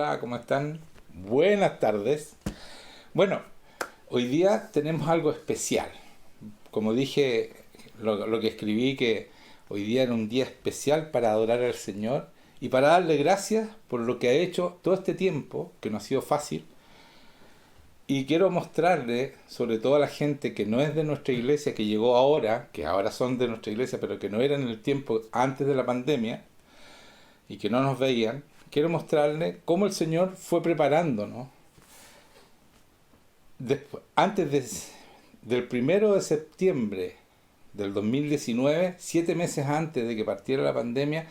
Hola, ¿cómo están? Buenas tardes. Bueno, hoy día tenemos algo especial. Como dije, lo que escribí, que hoy día era un día especial para adorar al Señor y para darle gracias por lo que ha hecho todo este tiempo, que no ha sido fácil. Y quiero mostrarle, sobre todo a la gente que no es de nuestra iglesia, que llegó ahora, que ahora son de nuestra iglesia, pero que no eran en el tiempo antes de la pandemia y que no nos veían, quiero mostrarle cómo el Señor fue preparándonos. Del 1 de septiembre del 2019, 7 meses antes de que partiera la pandemia,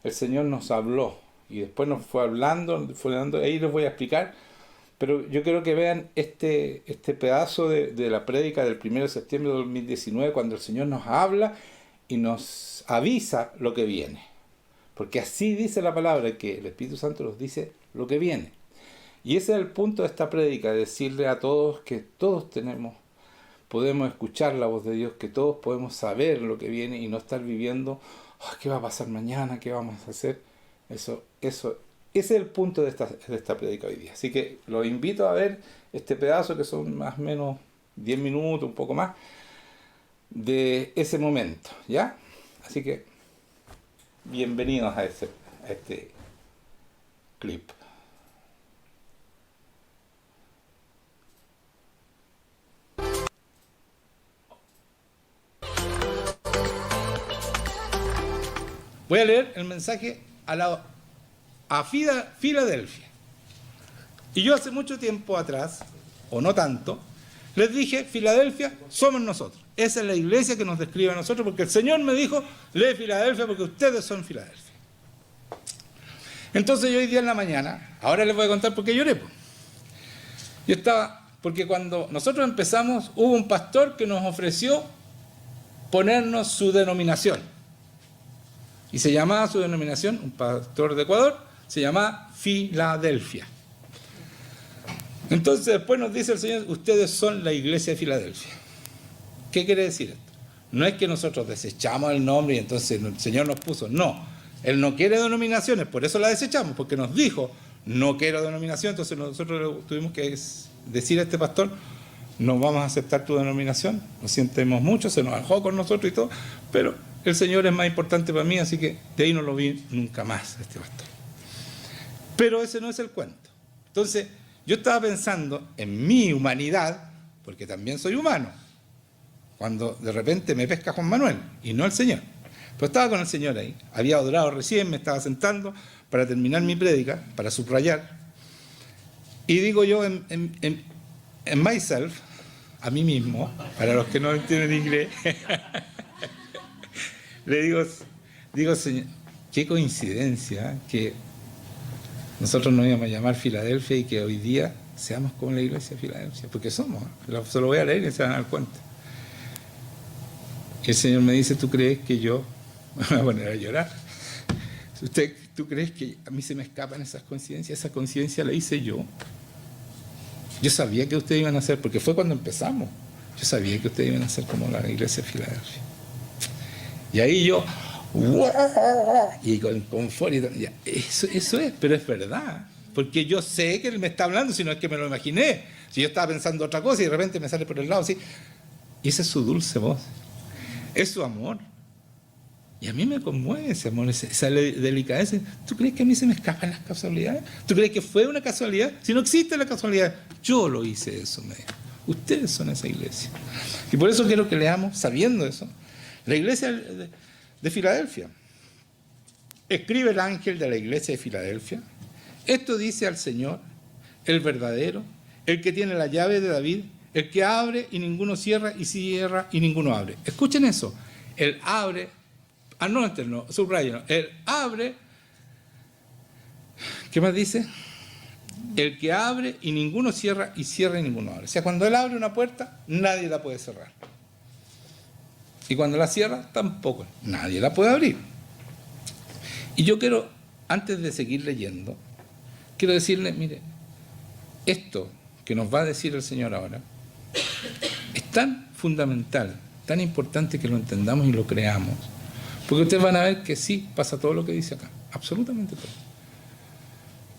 el Señor nos habló y después nos fue hablando, ahí les voy a explicar. Pero yo quiero que vean este pedazo de la prédica del 1 de septiembre de 2019, cuando el Señor nos habla y nos avisa lo que viene. Porque así dice la palabra, que el Espíritu Santo nos dice lo que viene. Y ese es el punto de esta prédica, decirle a todos que todos podemos escuchar la voz de Dios, que todos podemos saber lo que viene y no estar viviendo, ¿qué va a pasar mañana? ¿Qué vamos a hacer? Ese es el punto de esta prédica hoy día. Así que los invito a ver este pedazo, que son más o menos 10 minutos, un poco más, de ese momento, ¿ya? Así que, bienvenidos a este clip. Voy a leer el mensaje a Filadelfia. Y yo hace mucho tiempo atrás, o no tanto, les dije, Filadelfia somos nosotros. Esa es la iglesia que nos describe a nosotros, porque el Señor me dijo, lee Filadelfia porque ustedes son Filadelfia. Entonces yo hoy día en la mañana, ahora les voy a contar por qué lloré. Yo estaba, porque cuando nosotros empezamos, hubo un pastor que nos ofreció ponernos su denominación. Y se llamaba su denominación, un pastor de Ecuador, se llamaba Filadelfia. Entonces después nos dice el Señor, ustedes son la iglesia de Filadelfia. ¿Qué quiere decir esto? No es que nosotros desechamos el nombre y entonces el Señor nos puso, no. Él no quiere denominaciones, por eso la desechamos, porque nos dijo, no quiero denominación, entonces nosotros tuvimos que decir a este pastor, no vamos a aceptar tu denominación, lo sentimos mucho, se nos enojó con nosotros y todo, pero el Señor es más importante para mí, así que de ahí no lo vi nunca más, este pastor. Pero ese no es el cuento. Entonces, yo estaba pensando en mi humanidad, porque también soy humano, cuando de repente me pesca Juan Manuel, y no el Señor. Pero estaba con el Señor ahí, había adorado recién, me estaba sentando para terminar mi prédica, para subrayar, y digo yo en myself, a mí mismo, para los que no entienden inglés, le digo, Señor, qué coincidencia que nosotros nos íbamos a llamar Filadelfia y que hoy día seamos como la iglesia de Filadelfia, porque somos, se lo voy a leer y se van a dar cuenta. Y el Señor me dice, ¿tú crees que yo me voy a poner a llorar? ¿Tú crees que a mí se me escapan esas coincidencias? Esa coincidencia la hice yo. Yo sabía que ustedes iban a ser, porque fue cuando empezamos, yo sabía que ustedes iban a ser como la iglesia de Filadelfia. Y ahí yo, y con confort, ya, eso es, pero es verdad, porque yo sé que Él me está hablando, si no es que me lo imaginé, si yo estaba pensando otra cosa y de repente me sale por el lado así, y esa es su dulce voz, es su amor, y a mí me conmueve ese amor, esa delicadeza. ¿Tú crees que a mí se me escapan las casualidades? ¿Tú crees que fue una casualidad? Si no existe la casualidad, yo lo hice eso, me dijo. Ustedes son esa iglesia, y por eso quiero que leamos, sabiendo eso, la iglesia de Filadelfia. Escribe el ángel de la iglesia de Filadelfia. Esto dice al Señor, el verdadero, el que tiene la llave de David, el que abre y ninguno cierra, y cierra y ninguno abre. Escuchen eso. Él abre, anótenlo, subrayenlo. Él abre, ¿qué más dice? El que abre y ninguno cierra, y cierra y ninguno abre. O sea, cuando Él abre una puerta, nadie la puede cerrar. Y cuando la cierra, tampoco, nadie la puede abrir. Y yo quiero, antes de seguir leyendo, quiero decirle, mire, esto que nos va a decir el Señor ahora, es tan fundamental, tan importante que lo entendamos y lo creamos. Porque ustedes van a ver que sí, pasa todo lo que dice acá, absolutamente todo.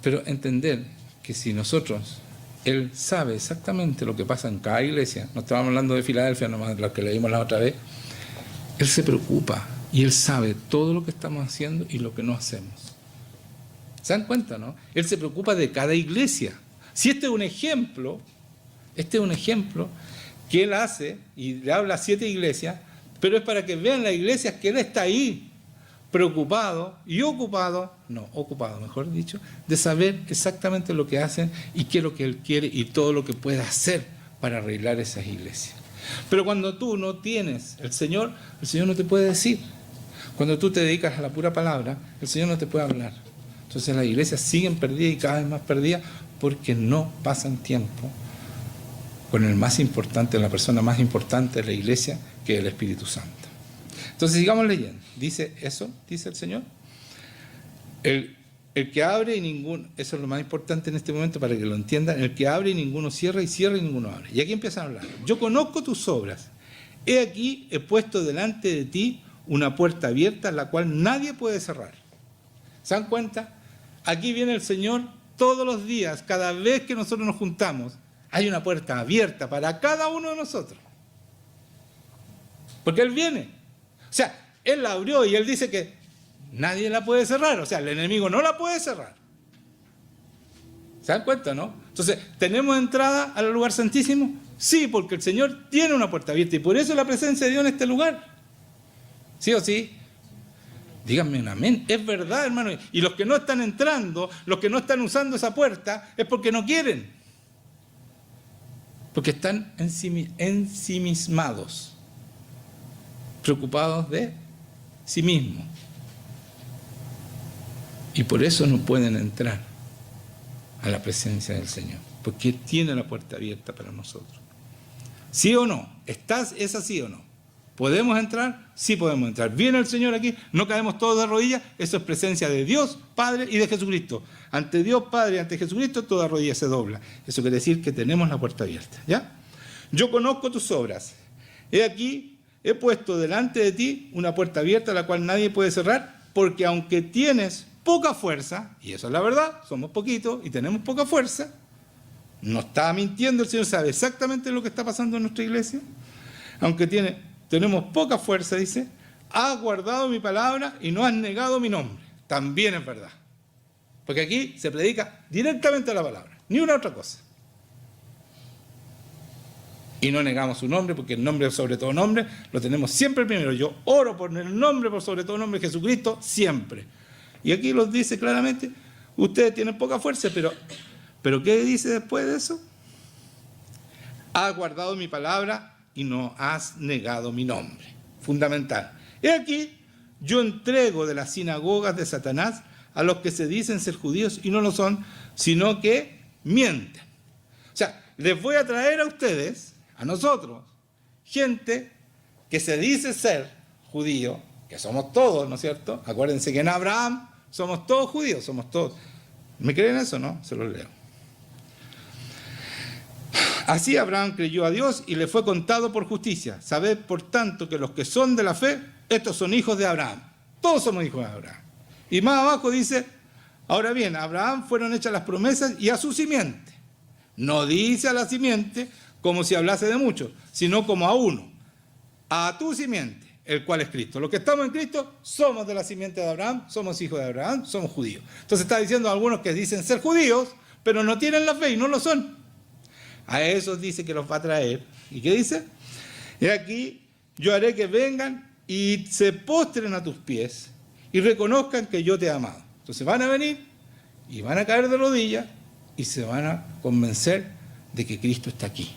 Pero entender que si nosotros, Él sabe exactamente lo que pasa en cada iglesia, no estábamos hablando de Filadelfia, nomás lo que leímos la otra vez, Él se preocupa y Él sabe todo lo que estamos haciendo y lo que no hacemos. ¿Se dan cuenta, no? Él se preocupa de cada iglesia. Si este es un ejemplo que Él hace y le habla a 7 iglesias, pero es para que vean las iglesias que Él está ahí, preocupado y ocupado, mejor dicho, de saber exactamente lo que hacen y qué es lo que Él quiere y todo lo que puede hacer para arreglar esas iglesias. Pero cuando tú no tienes el Señor no te puede decir. Cuando tú te dedicas a la pura palabra, el Señor no te puede hablar. Entonces las iglesias siguen perdidas y cada vez más perdidas porque no pasan tiempo con el más importante, la persona más importante de la iglesia, que es el Espíritu Santo. Entonces sigamos leyendo. Dice eso, dice el Señor. El que abre y ninguno, eso es lo más importante en este momento para que lo entiendan, el que abre y ninguno cierra, y cierra y ninguno abre. Y aquí empiezan a hablar. Yo conozco tus obras. He aquí, he puesto delante de ti una puerta abierta, la cual nadie puede cerrar. ¿Se dan cuenta? Aquí viene el Señor todos los días, cada vez que nosotros nos juntamos, hay una puerta abierta para cada uno de nosotros. Porque Él viene. O sea, Él la abrió y Él dice que nadie la puede cerrar. O sea, el enemigo no la puede cerrar. ¿Se dan cuenta, no? Entonces, ¿tenemos entrada al lugar santísimo? Sí, porque el Señor tiene una puerta abierta y por eso la presencia de Dios en este lugar. ¿Sí o sí? Díganme un amén. Es verdad, hermano. Y los que no están entrando, los que no están usando esa puerta, es porque no quieren. Porque están ensimismados, preocupados de sí mismos. Y por eso no pueden entrar a la presencia del Señor. Porque Él tiene la puerta abierta para nosotros. ¿Sí o no? ¿Es así o no? ¿Podemos entrar? Sí podemos entrar. Viene el Señor aquí, no caemos todos de rodillas, eso es presencia de Dios, Padre y de Jesucristo. Ante Dios, Padre y ante Jesucristo, toda rodilla se dobla. Eso quiere decir que tenemos la puerta abierta, ¿ya? Yo conozco tus obras. He aquí, he puesto delante de ti una puerta abierta, la cual nadie puede cerrar, porque aunque tienes poca fuerza, y eso es la verdad, somos poquitos y tenemos poca fuerza, no está mintiendo, el Señor sabe exactamente lo que está pasando en nuestra iglesia, aunque tenemos poca fuerza, dice, has guardado mi palabra y no has negado mi nombre. También es verdad. Porque aquí se predica directamente a la palabra, ni una otra cosa. Y no negamos su nombre, porque el nombre sobre todo nombre lo tenemos siempre primero. Yo oro por el nombre, por sobre todo nombre de Jesucristo, siempre. Y aquí los dice claramente, ustedes tienen poca fuerza, pero ¿qué dice después de eso? Has guardado mi palabra y no has negado mi nombre. Fundamental. Y aquí yo entrego de las sinagogas de Satanás a los que se dicen ser judíos y no lo son, sino que mienten. O sea, les voy a traer a ustedes, a nosotros, gente que se dice ser judío, que somos todos, ¿no es cierto? Acuérdense que en Abraham somos todos judíos, somos todos. ¿Me creen eso, no? Se los leo. Así Abraham creyó a Dios y le fue contado por justicia. Sabed, por tanto, que los que son de la fe, estos son hijos de Abraham. Todos somos hijos de Abraham. Y más abajo dice, ahora bien, a Abraham fueron hechas las promesas y a su simiente. No dice a la simiente como si hablase de muchos, sino como a uno. A tu simiente, el cual es Cristo. Los que estamos en Cristo somos de la simiente de Abraham, somos hijos de Abraham, somos judíos. Entonces está diciendo a algunos que dicen ser judíos, pero no tienen la fe y no lo son. A esos dice que los va a traer. ¿Y qué dice? Y aquí yo haré que vengan y se postren a tus pies y reconozcan que yo te he amado. Entonces van a venir y van a caer de rodillas y se van a convencer de que Cristo está aquí.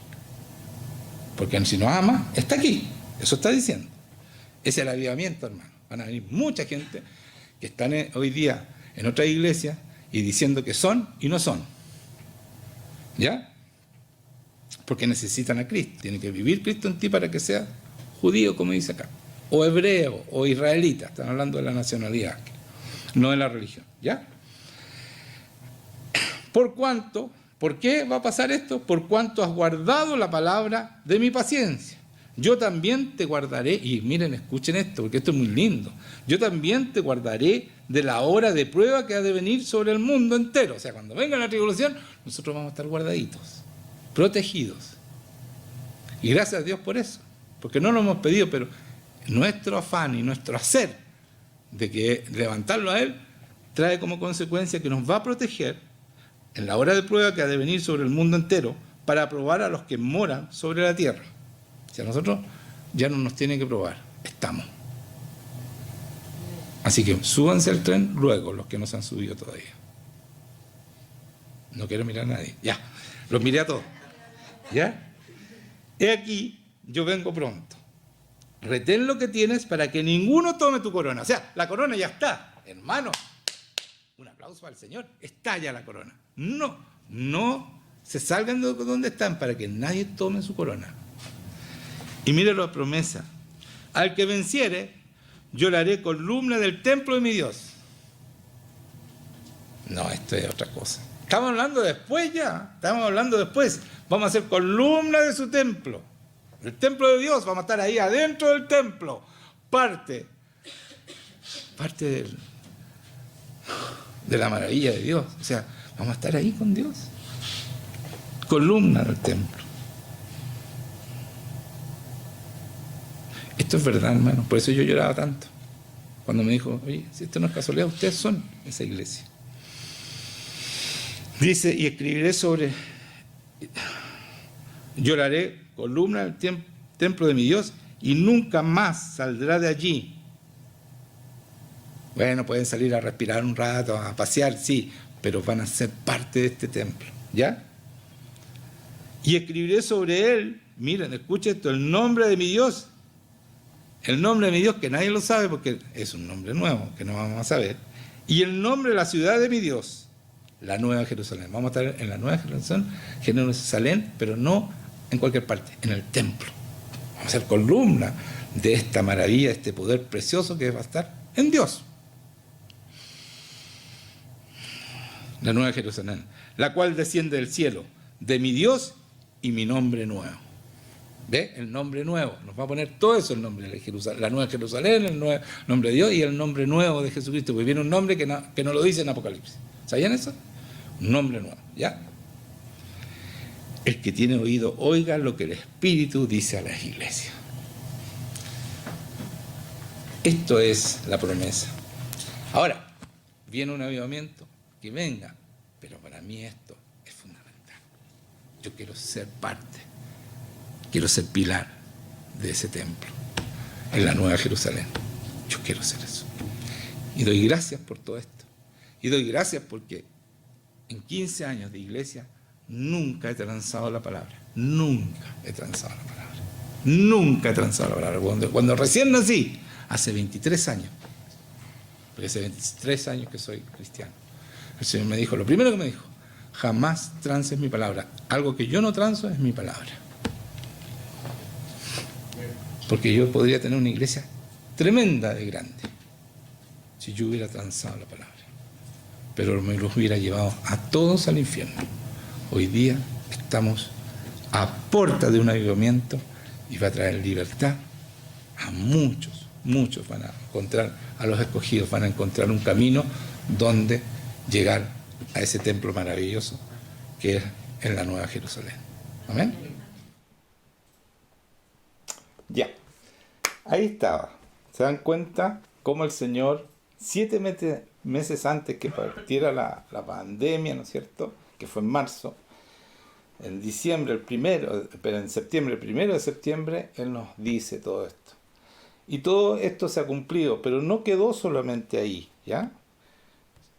Porque si nos ama, está aquí. Eso está diciendo. Es el avivamiento, hermano. Van a venir mucha gente que están hoy día en otra iglesia y diciendo que son y no son. ¿Ya? Porque necesitan a Cristo. Tiene que vivir Cristo en ti para que sea judío, como dice acá. O hebreo, o israelita. Están hablando de la nacionalidad, no de la religión. ¿Ya? ¿Por qué va a pasar esto? Por cuanto has guardado la palabra de mi paciencia. Yo también te guardaré, y miren, escuchen esto, porque esto es muy lindo. Yo también te guardaré de la hora de prueba que ha de venir sobre el mundo entero. O sea, cuando venga la tribulación, nosotros vamos a estar guardaditos, protegidos. Y gracias a Dios por eso, porque no lo hemos pedido, pero nuestro afán y nuestro hacer de que levantarlo a Él trae como consecuencia que nos va a proteger en la hora de prueba que ha de venir sobre el mundo entero para probar a los que moran sobre la tierra. O sea, nosotros ya no nos tienen que probar, estamos. Así que súbanse al tren luego, los que no se han subido todavía. No quiero mirar a nadie. Ya, los miré a todos. ¿Ya? He aquí, yo vengo pronto. Retén lo que tienes para que ninguno tome tu corona. O sea, la corona ya está, hermano. Un aplauso al Señor. Está ya la corona. No se salgan de donde están para que nadie tome su corona. Y mire la promesa. Al que venciere, yo le haré columna del templo de mi Dios. No, esto es otra cosa. Estamos hablando después ya. Estamos hablando después. Vamos a hacer columna de su templo. El templo de Dios. Vamos a estar ahí adentro del templo. Parte de la maravilla de Dios. O sea, vamos a estar ahí con Dios. Columna del templo. Esto es verdad, hermano. Por eso yo lloraba tanto. Cuando me dijo, oye, si esto no es casualidad, ustedes son esa iglesia. Dice, y escribiré sobre... Yo le haré columna del templo de mi Dios y nunca más saldrá de allí. Bueno, pueden salir a respirar un rato, a pasear, sí, pero van a ser parte de este templo. ¿Ya? Y escribiré sobre él, miren, escuchen esto, el nombre de mi Dios. El nombre de mi Dios, que nadie lo sabe porque es un nombre nuevo, que no vamos a saber. Y el nombre de la ciudad de mi Dios, la Nueva Jerusalén. Vamos a estar en la Nueva Jerusalén, pero no en cualquier parte, en el templo. Vamos a ser columna de esta maravilla, de este poder precioso que va a estar en Dios. La Nueva Jerusalén, la cual desciende del cielo, de mi Dios y mi nombre nuevo. ¿Ve? El nombre nuevo. Nos va a poner todo eso el nombre de Jerusalén, la Nueva Jerusalén, el nuevo nombre de Dios y el nombre nuevo de Jesucristo. Porque viene un nombre que no lo dice en Apocalipsis. ¿Sabían eso? Un nombre nuevo. ¿Ya? El que tiene oído, oiga lo que el Espíritu dice a las iglesias. Esto es la promesa. Ahora, viene un avivamiento, que venga. Pero para mí esto es fundamental. Yo quiero ser parte. Quiero ser pilar de ese templo, en la Nueva Jerusalén. Yo quiero ser eso. Y doy gracias por todo esto. Y doy gracias porque en 15 años de iglesia nunca he transado la palabra. Nunca he transado la palabra. Nunca he transado la palabra. Cuando recién nací, hace 23 años, porque hace 23 años que soy cristiano, el Señor me dijo, lo primero que me dijo, jamás transes mi palabra. Algo que yo no transo es mi palabra. Porque yo podría tener una iglesia tremenda de grande si yo hubiera transado la palabra. Pero me los hubiera llevado a todos al infierno. Hoy día estamos a puerta de un avivamiento y va a traer libertad a muchos. Muchos van a encontrar, a los escogidos van a encontrar un camino donde llegar a ese templo maravilloso que es en la Nueva Jerusalén. Amén. Ya, ahí estaba. ¿Se dan cuenta cómo el Señor, 7 meses antes que partiera la pandemia, ¿no es cierto?, que fue en marzo, en diciembre en septiembre, el 1 de septiembre, Él nos dice todo esto. Y todo esto se ha cumplido, pero no quedó solamente ahí, ¿ya?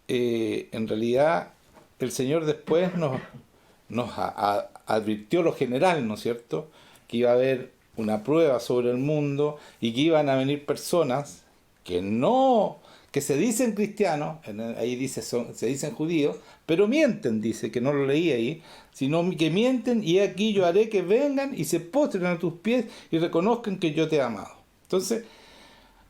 En realidad, el Señor después nos advirtió lo general, ¿no es cierto?, que iba a haber una prueba sobre el mundo y que iban a venir personas que se dicen cristianos, ahí dice se dicen judíos, pero mienten, dice, que no lo leí ahí, sino que mienten, y aquí yo haré que vengan y se postren a tus pies y reconozcan que yo te he amado. Entonces,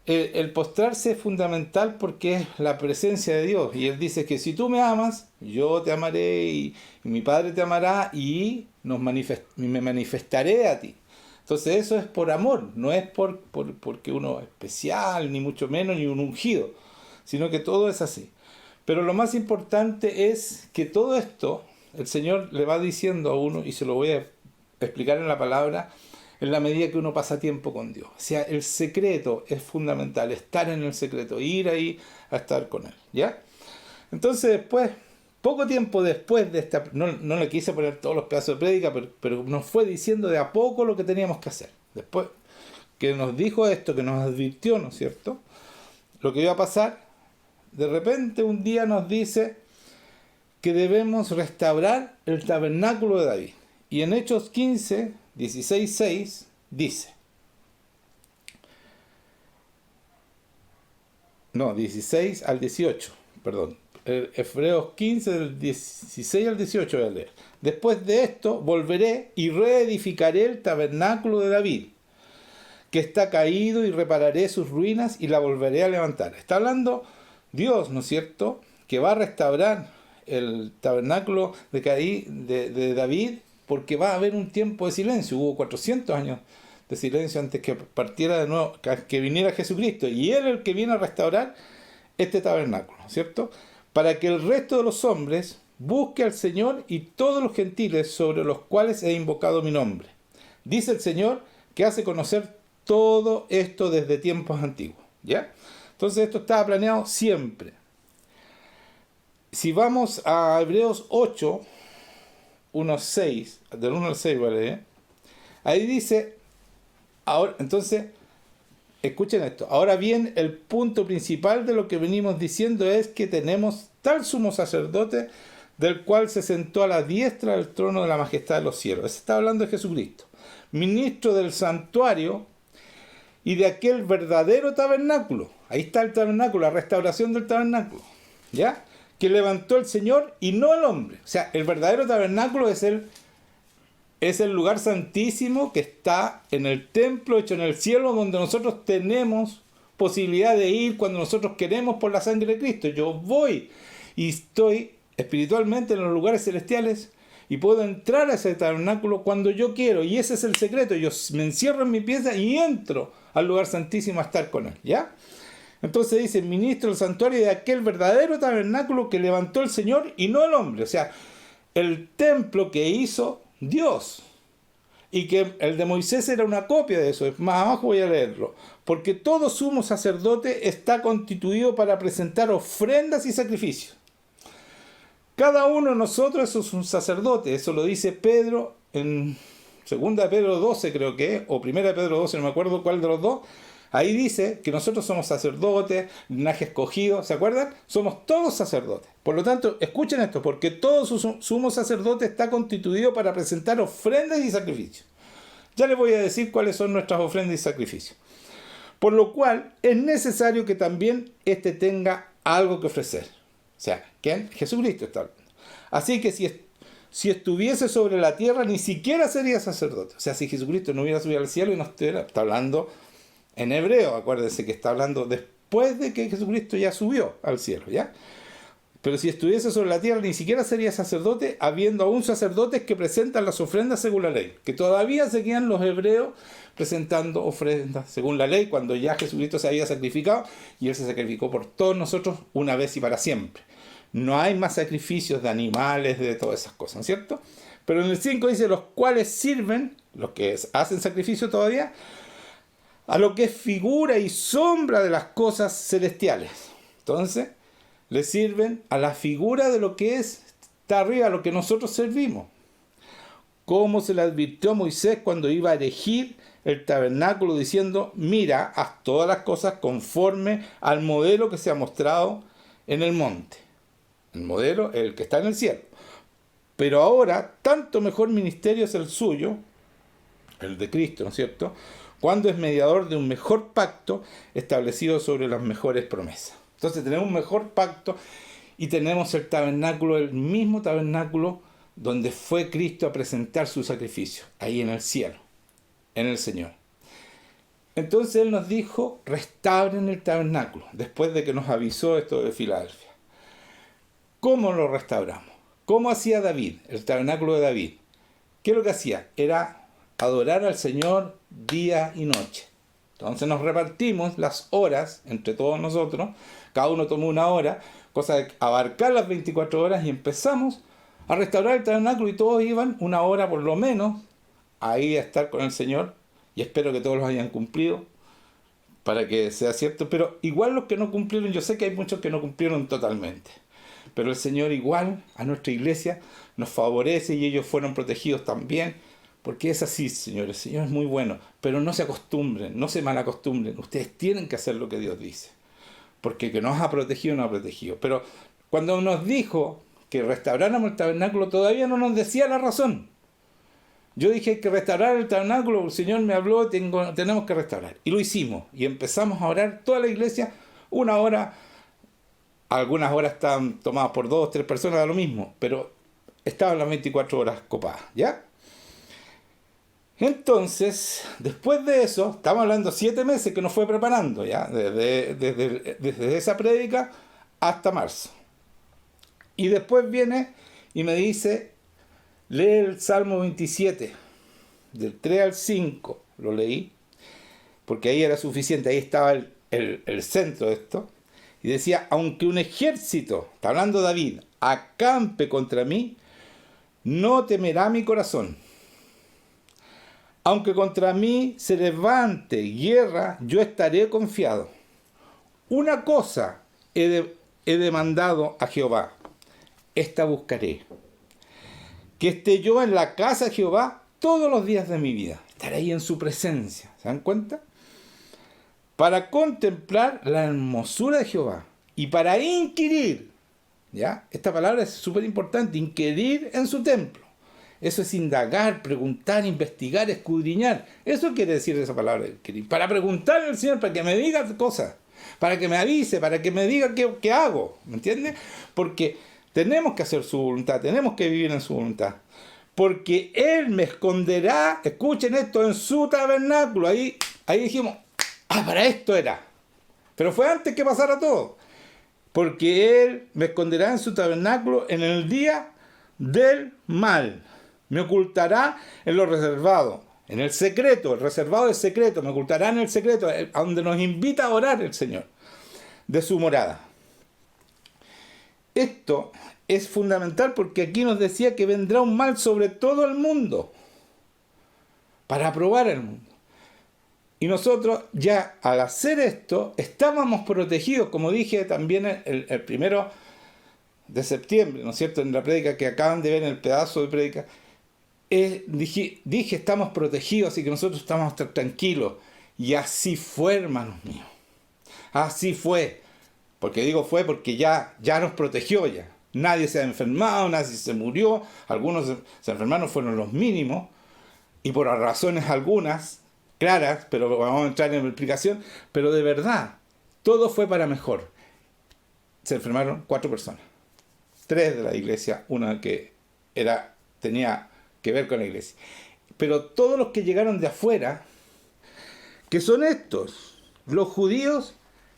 el postrarse es fundamental porque es la presencia de Dios, y Él dice que si tú me amas, yo te amaré y mi Padre te amará y me manifestaré a ti. Entonces eso es por amor, no es porque uno es especial, ni mucho menos, ni un ungido, sino que todo es así. Pero lo más importante es que todo esto, el Señor le va diciendo a uno, y se lo voy a explicar en la palabra, en la medida que uno pasa tiempo con Dios. O sea, el secreto es fundamental, estar en el secreto, ir ahí a estar con Él, ¿ya? Entonces después, poco tiempo después de esta, no le quise poner todos los pedazos de prédica, pero nos fue diciendo de a poco lo que teníamos que hacer. Después que nos dijo esto, que nos advirtió, ¿no es cierto?, lo que iba a pasar, de repente un día nos dice que debemos restaurar el tabernáculo de David. Y en Hechos 15, 16, 6 dice, 16 al 18, perdón. Hebreos 15, del 16 al 18 voy a leer. Después de esto volveré y reedificaré el tabernáculo de David, que está caído, y repararé sus ruinas y la volveré a levantar. Está hablando Dios, ¿no es cierto?, que va a restaurar el tabernáculo de David, porque va a haber un tiempo de silencio. Hubo 400 años de silencio antes que partiera de nuevo, que viniera Jesucristo, y Él es el que viene a restaurar este tabernáculo, ¿cierto?, para que el resto de los hombres busque al Señor y todos los gentiles sobre los cuales he invocado mi nombre. Dice el Señor que hace conocer todo esto desde tiempos antiguos, ¿ya? Entonces esto estaba planeado siempre. Si vamos a Hebreos 8, 1, 6, del 1 al 6, ¿vale? Ahí dice, ahora, entonces, escuchen esto. Ahora bien, el punto principal de lo que venimos diciendo es que tenemos tal sumo sacerdote, del cual se sentó a la diestra del trono de la majestad de los cielos. Se está hablando de Jesucristo, ministro del santuario y de aquel verdadero tabernáculo. Ahí está el tabernáculo, la restauración del tabernáculo, ¿ya?, que levantó el Señor y no el hombre. O sea, el verdadero tabernáculo es el lugar santísimo que está en el templo hecho en el cielo, donde nosotros tenemos posibilidad de ir cuando nosotros queremos por la sangre de Cristo. Yo voy y estoy espiritualmente en los lugares celestiales y puedo entrar a ese tabernáculo cuando yo quiero, y ese es el secreto. Yo me encierro en mi pieza y entro al lugar santísimo a estar con Él, ¿ya? Entonces dice, ministro del santuario de aquel verdadero tabernáculo que levantó el Señor y no el hombre. O sea, el templo que hizo Dios, y que el de Moisés era una copia de eso. Más abajo voy a leerlo. Porque todo sumo sacerdote está constituido para presentar ofrendas y sacrificios. Cada uno de nosotros es un sacerdote. Eso lo dice Pedro en 2 de Pedro 12, creo que es, o 1 de Pedro 12, no me acuerdo cuál de los dos. Ahí dice que nosotros somos sacerdotes, linaje escogido, ¿se acuerdan? Somos todos sacerdotes. Por lo tanto, escuchen esto, porque todo sumo sacerdote está constituido para presentar ofrendas y sacrificios. Ya les voy a decir cuáles son nuestras ofrendas y sacrificios. Por lo cual, es necesario que también éste tenga algo que ofrecer. O sea, ¿quién? Jesucristo está hablando. Así que si estuviese sobre la tierra, ni siquiera sería sacerdote. O sea, si Jesucristo no hubiera subido al cielo y no está hablando en hebreo, acuérdense que está hablando después de que Jesucristo ya subió al cielo, ¿ya? Pero si estuviese sobre la tierra, ni siquiera sería sacerdote, habiendo aún sacerdotes que presentan las ofrendas según la ley. Que todavía seguían los hebreos presentando ofrendas según la ley, cuando ya Jesucristo se había sacrificado, y Él se sacrificó por todos nosotros una vez y para siempre. No hay más sacrificios de animales, de todas esas cosas, ¿no es cierto? Pero en el 5 dice, los cuales sirven, los que hacen sacrificio todavía, a lo que es figura y sombra de las cosas celestiales. Entonces, le sirven a la figura de lo que está arriba, a lo que nosotros servimos. Como se le advirtió a Moisés cuando iba a erigir el tabernáculo, diciendo, mira, haz todas las cosas conforme al modelo que se ha mostrado en el monte. El modelo es el que está en el cielo. Pero ahora, tanto mejor ministerio es el suyo, el de Cristo, ¿no es cierto?, cuando es mediador de un mejor pacto establecido sobre las mejores promesas. Entonces tenemos un mejor pacto y tenemos el tabernáculo, el mismo tabernáculo donde fue Cristo a presentar su sacrificio, ahí en el cielo, en el Señor. Entonces Él nos dijo, restauren el tabernáculo, después de que nos avisó esto de Filadelfia. ¿Cómo lo restauramos? ¿Cómo hacía David, el tabernáculo de David? ¿Qué es lo que hacía? Era adorar al Señor día y noche. Entonces nos repartimos las horas entre todos nosotros, cada uno tomó una hora, cosa de abarcar las 24 horas, y empezamos a restaurar el tabernáculo, y todos iban una hora por lo menos ahí a estar con el Señor, y espero que todos los hayan cumplido para que sea cierto, pero igual los que no cumplieron, yo sé que hay muchos que no cumplieron totalmente, pero el Señor igual a nuestra iglesia nos favorece, y ellos fueron protegidos también, porque es así, señores. El Señor es muy bueno, pero no se acostumbren, no se malacostumbren. Ustedes tienen que hacer lo que Dios dice, porque que nos ha protegido, nos ha protegido. Pero cuando nos dijo que restauráramos el tabernáculo, todavía no nos decía la razón. Yo dije, hay que restaurar el tabernáculo, el Señor me habló, tenemos que restaurar. Y lo hicimos, y empezamos a orar toda la iglesia, una hora. Algunas horas estaban tomadas por 2 o 3 personas, da lo mismo, pero estaban las 24 horas copadas, ¿ya? Entonces, después de eso, estamos hablando 7 meses que nos fue preparando, ¿ya? Desde esa prédica hasta marzo. Y después viene y me dice, lee el Salmo 27, del 3 al 5, lo leí, porque ahí era suficiente, ahí estaba el centro de esto, y decía, aunque un ejército, está hablando David, acampe contra mí, no temerá mi corazón. Aunque contra mí se levante guerra, yo estaré confiado. Una cosa he demandado a Jehová, esta buscaré, que esté yo en la casa de Jehová todos los días de mi vida. Estaré ahí en su presencia, ¿se dan cuenta? Para contemplar la hermosura de Jehová y para inquirir, ¿ya? Esta palabra es súper importante, inquirir en su templo. Eso es indagar, preguntar, investigar, escudriñar. Eso quiere decir esa palabra, inquirir. Para preguntarle al Señor, para que me diga cosas, para que me avise, para que me diga qué hago, ¿me entiendes? Porque tenemos que hacer su voluntad, tenemos que vivir en su voluntad. Porque Él me esconderá, escuchen esto, en su tabernáculo. Ahí dijimos, para esto era. Pero fue antes que pasara todo. Porque Él me esconderá en su tabernáculo en el día del mal. Me ocultará en lo reservado, en el secreto, el reservado del secreto. Me ocultará en el secreto, a donde nos invita a orar el Señor, de su morada. Esto es fundamental porque aquí nos decía que vendrá un mal sobre todo el mundo, para probar el mundo. Y nosotros ya al hacer esto estábamos protegidos, como dije también el 1 de septiembre, ¿no es cierto? En la prédica que acaban de ver, en el pedazo de prédica, dije, estamos protegidos, así que nosotros estamos tranquilos. Y así fue, hermanos míos. Así fue. Porque digo fue porque ya nos protegió ya. Nadie se ha enfermado, nadie se murió. Algunos se enfermaron, fueron los mínimos. Y por razones algunas, claras, pero vamos a entrar en la explicación. Pero de verdad, todo fue para mejor. Se enfermaron 4 personas. 3 de la iglesia, una que tenía que ver con la iglesia. Pero todos los que llegaron de afuera, que son estos, los judíos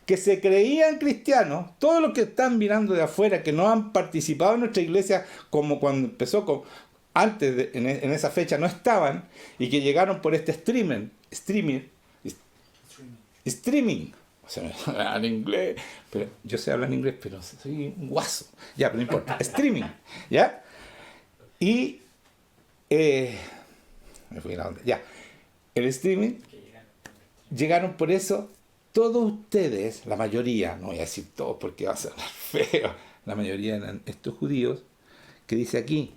que se creían cristianos, todos los que están mirando de afuera, que no han participado en nuestra iglesia, como cuando empezó, antes en esa fecha no estaban, y que llegaron por este streaming, o sea, en inglés, pero yo sé hablar en inglés, pero soy un guaso, ya, pero no importa, streaming, ¿ya? Y me fui a la onda, ya, el streaming, llegaron por eso. Todos ustedes, la mayoría, no voy a decir todos porque va a ser feo, la mayoría eran estos judíos, que dice aquí,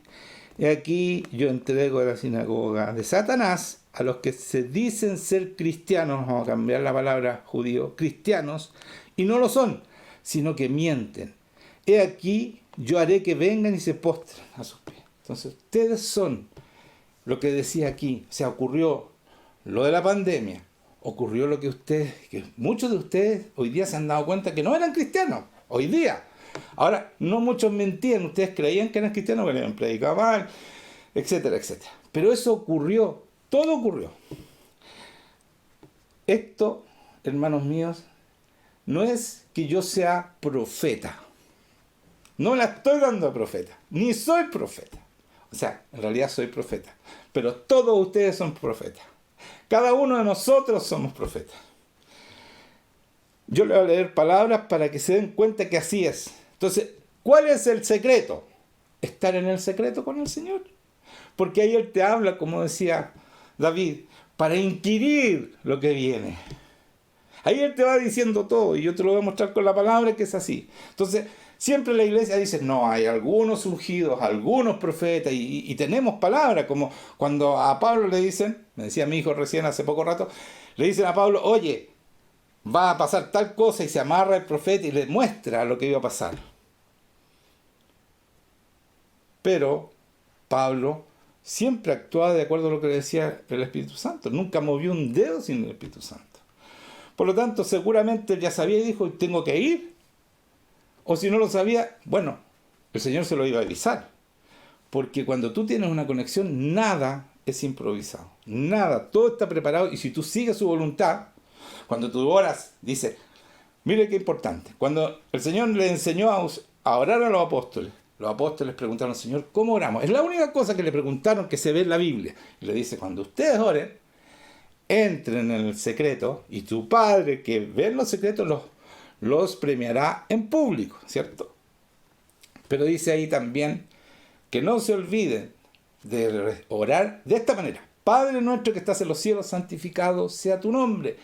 y aquí yo entrego a la sinagoga de Satanás a los que se dicen ser cristianos, vamos a cambiar la palabra judío, cristianos, y no lo son, sino que mienten. He aquí, yo haré que vengan y se postren a sus pies. Entonces, ustedes son lo que decía aquí, o sea, ocurrió lo de la pandemia, ocurrió lo que muchos de ustedes hoy día se han dado cuenta que no eran cristianos, hoy día. Ahora, no muchos mentían, ustedes creían que eran cristianos, que habían predicado mal, etcétera, etcétera. Pero eso ocurrió, todo ocurrió. Esto, hermanos míos, no es que yo sea profeta. No la estoy dando a profeta, ni soy profeta. O sea, en realidad soy profeta, pero todos ustedes son profetas. Cada uno de nosotros somos profetas. Yo le voy a leer palabras para que se den cuenta que así es. Entonces, ¿cuál es el secreto? Estar en el secreto con el Señor. Porque ahí Él te habla, como decía David, para inquirir lo que viene. Ahí Él te va diciendo todo, y yo te lo voy a mostrar con la palabra que es así. Entonces, siempre la iglesia dice, no, hay algunos ungidos, algunos profetas, y tenemos palabras, como cuando a Pablo le dicen, me decía mi hijo recién hace poco rato, le dicen a Pablo, oye, va a pasar tal cosa, y se amarra el profeta y le muestra lo que iba a pasar. Pero Pablo siempre actuaba de acuerdo a lo que le decía el Espíritu Santo, nunca movió un dedo sin el Espíritu Santo. Por lo tanto, seguramente él ya sabía y dijo, tengo que ir. O si no lo sabía, bueno, el Señor se lo iba a avisar. Porque cuando tú tienes una conexión, nada es improvisado. Nada, todo está preparado. Y si tú sigues su voluntad, cuando tú oras, dice, mire qué importante. Cuando el Señor le enseñó a orar a los apóstoles preguntaron al Señor, ¿cómo oramos? Es la única cosa que le preguntaron que se ve en la Biblia. Y le dice, cuando ustedes oren, entren en el secreto, y tu Padre que ve en los secretos los premiará en público, ¿cierto? Pero dice ahí también que no se olviden de orar de esta manera. Padre nuestro que estás en los cielos, santificado sea tu nombre.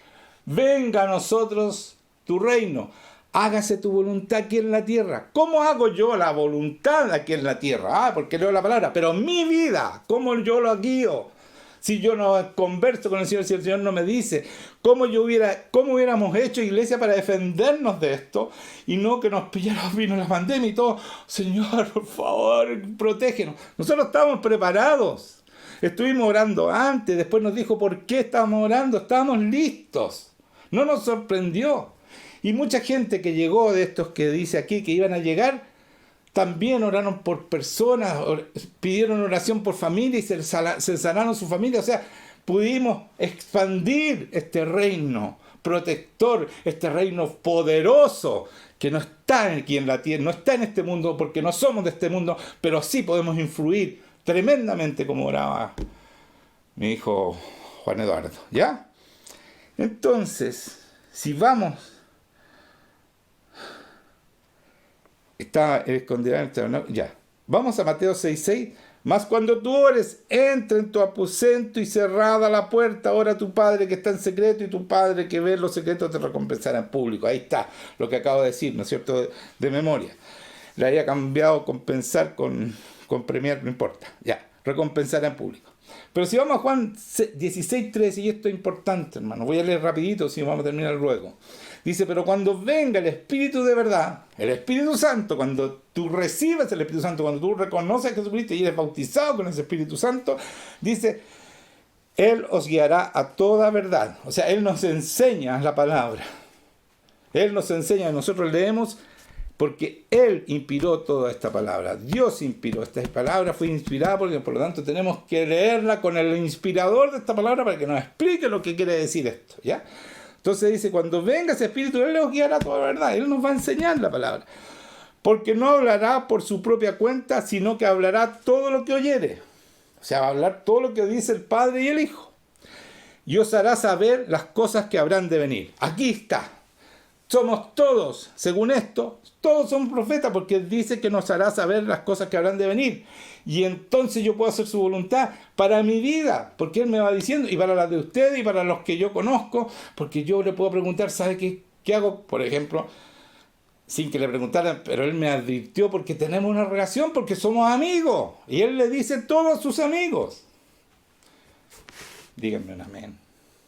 Venga a nosotros tu reino. Hágase tu voluntad aquí en la tierra. ¿Cómo hago yo la voluntad aquí en la tierra? Porque leo la palabra. Pero mi vida, ¿cómo yo lo guío? Si yo no converso con el Señor, si el Señor no me dice cómo hubiéramos hecho iglesia para defendernos de esto y no que nos pillara, vino la pandemia y todo. Señor, por favor, protégenos. Nosotros estábamos preparados. Estuvimos orando antes, después nos dijo por qué estábamos orando. Estábamos listos. No nos sorprendió. Y mucha gente que llegó de estos que dice aquí que iban a llegar, también oraron por personas, pidieron oración por familia y se sanaron su familia. O sea, pudimos expandir este reino protector, este reino poderoso que no está aquí en la tierra, no está en este mundo porque no somos de este mundo, pero sí podemos influir tremendamente como oraba mi hijo Juan Eduardo. ¿Ya? Entonces, si vamos... Está escondida en el tabernáculo. Ya. Vamos a Mateo 6:6. Mas cuando tú ores, entra en tu aposento y cerrada la puerta, ora a tu Padre que está en secreto, y tu Padre que ve los secretos te recompensará en público. Ahí está lo que acabo de decir, ¿no es cierto? De memoria. Le había cambiado compensar con premiar, no importa. Ya. Recompensará en público. Pero si vamos a Juan 16:13, y esto es importante, hermano, voy a leer rapidito, si vamos a terminar luego. Dice, pero cuando venga el Espíritu de verdad, el Espíritu Santo, cuando tú recibes el Espíritu Santo, cuando tú reconoces a Jesucristo y eres bautizado con ese Espíritu Santo, dice, Él os guiará a toda verdad. O sea, Él nos enseña la palabra. Él nos enseña, nosotros leemos, porque Él inspiró toda esta palabra. Dios inspiró esta palabra, fue inspirada, porque por lo tanto tenemos que leerla con el inspirador de esta palabra para que nos explique lo que quiere decir esto, ¿ya? Entonces dice, cuando venga ese Espíritu, Él os guiará a toda verdad. Él nos va a enseñar la palabra. Porque no hablará por su propia cuenta, sino que hablará todo lo que oyere. O sea, va a hablar todo lo que dice el Padre y el Hijo. Y os hará saber las cosas que habrán de venir. Aquí está. Somos todos, según esto, todos son profetas, porque Él dice que nos hará saber las cosas que habrán de venir. Y entonces yo puedo hacer su voluntad para mi vida, porque Él me va diciendo, y para la de ustedes, y para los que yo conozco, porque yo le puedo preguntar, ¿sabe qué hago? Por ejemplo, sin que le preguntaran, pero Él me advirtió porque tenemos una relación, porque somos amigos. Y Él le dice todo a sus amigos. Díganme un amén.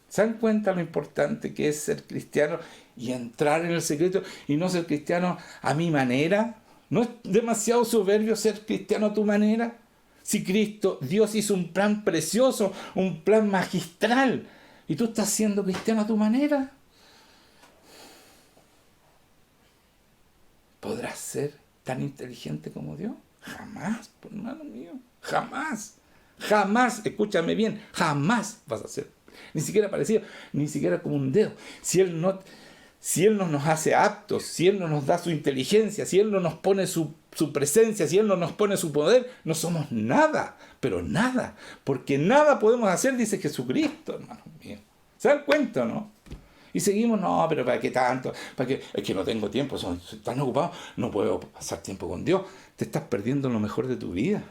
¿Se dan cuenta lo importante que es ser cristiano y entrar en el secreto y no ser cristiano a mi manera? ¿No es demasiado soberbio ser cristiano a tu manera? Si Dios hizo un plan precioso, un plan magistral, y tú estás siendo cristiano a tu manera, ¿podrás ser tan inteligente como Dios? Jamás, hermano mío, jamás, jamás, escúchame bien, jamás vas a ser. Ni siquiera parecido, ni siquiera como un dedo. Si Él no si Él no nos hace aptos, si Él no nos da su inteligencia, si Él no nos pone su presencia, si Él no nos pone su poder, no somos nada, pero nada, porque nada podemos hacer, dice Jesucristo, hermano mío. ¿Se dan cuenta, no? Y seguimos, no, pero ¿para qué tanto? ¿Para qué? Es que no tengo tiempo, soy tan ocupado, no puedo pasar tiempo con Dios. Te estás perdiendo lo mejor de tu vida.